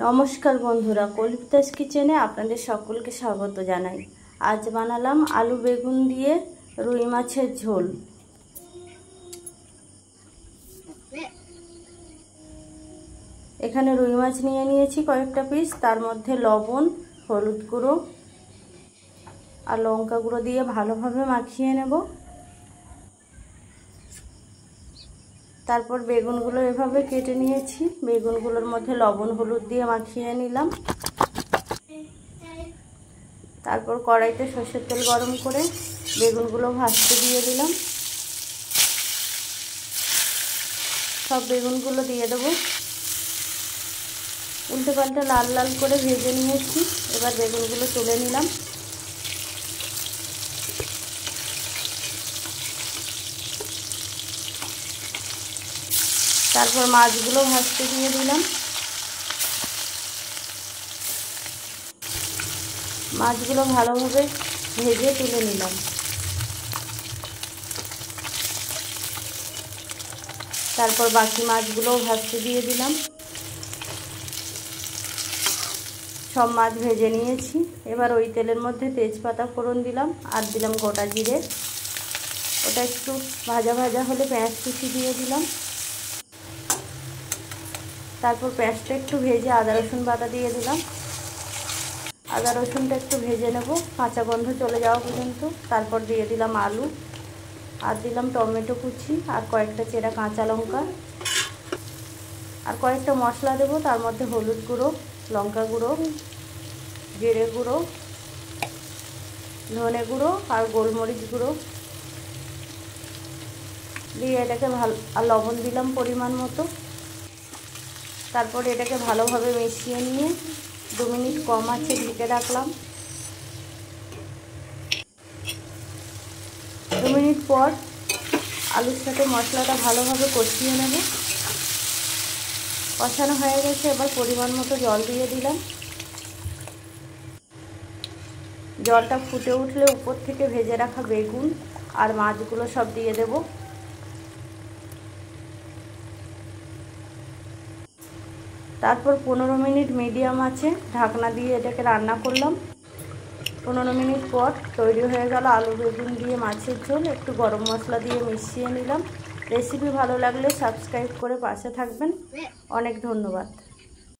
নমস্কার বন্ধুরা, কলিতাস কিচেনে আপনাদের সকলকে স্বাগত জানাই। আজ বানালাম আলু বেগুন দিয়ে রুই মাছের ঝোল। এখানে রুই মাছ নিয়ে নিয়েছি কয়েকটা পিস, তার মধ্যে লবণ, হলুদ গুঁড়ো আর লঙ্কা গুঁড়ো দিয়ে ভালোভাবে মাখিয়ে নেব। তারপর বেগুনগুলো এভাবে কেটে নিয়েছি, বেগুনগুলোর মধ্যে লবণ হলুদ দিয়ে মাখিয়ে নিলাম। তারপর কড়াইতে সরষের তেল গরম করে বেগুনগুলো ভাজতে দিয়ে দিলাম। সব বেগুনগুলো দিয়ে দেবো। উল্টে পাল্টে লাল লাল করে ভেজে নিয়েছি। এবার বেগুনগুলো তুলে নিলাম। তারপর মাছগুলো ভাজতে দিয়ে দিলাম। মাছগুলো ভালোভাবে ভেজে তুলে নিলাম। তারপর বাকি মাছগুলোও ভাজতে দিয়ে দিলাম। সব মাছ ভেজে নিয়েছি। এবার ওই তেলের মধ্যে তেজপাতা ফোড়ন দিলাম আর দিলাম গোটা জিরে। ওটা একটু ভাজা ভাজা হলে পেঁয়াজ কুচি দিয়ে দিলাম। তারপর পেঁয়াজটা একটু ভেজে আদা রসুন বাটা দিয়ে দিলাম। আদা রসুনটা একটু ভেজে নেব, কাঁচা গন্ধ চলে যাওয়া পর্যন্ত। তারপর দিয়ে দিলাম আলু আর দিলাম টমেটো কুচি আর কয়েকটা চেরা কাঁচা লঙ্কা আর কয়েকটা মশলা দেবো। তার মধ্যে হলুদ গুঁড়ো, লঙ্কা গুঁড়ো, জিরে গুঁড়ো, ধনে গুঁড়ো আর গোলমরিচ গুঁড়ো দিয়ে এটাকে আর লবণ দিলাম পরিমাণ মতো। তারপর এটাকে ভালোভাবে মিশিয়ে নিয়ে 2 মিনিট কম আঁচে ঢেকে রাখলাম। 2 মিনিট পর আলুর সাথে মশলাটা ভালোভাবে কষিয়ে নেব। কষানো হয়ে গেছে, এবার পরিমাণ মতো জল দিয়ে দিলাম। জলটা ফুটে উঠলে উপর থেকে ভেজে রাখা বেগুন আর মাছগুলো সব দিয়ে দেব। তারপর 15 মিনিট মিডিয়াম আঁচে ঢাকনা দিয়ে এটাকে রান্না করলাম। 15 মিনিট পর তৈরি হয়ে গেল আলু বেগুন দিয়ে মাছের ঝোল। একটু গরম মশলা দিয়ে মিশিয়ে নিলাম। রেসিপি ভালো লাগলে সাবস্ক্রাইব করে পাশে থাকবেন। অনেক ধন্যবাদ।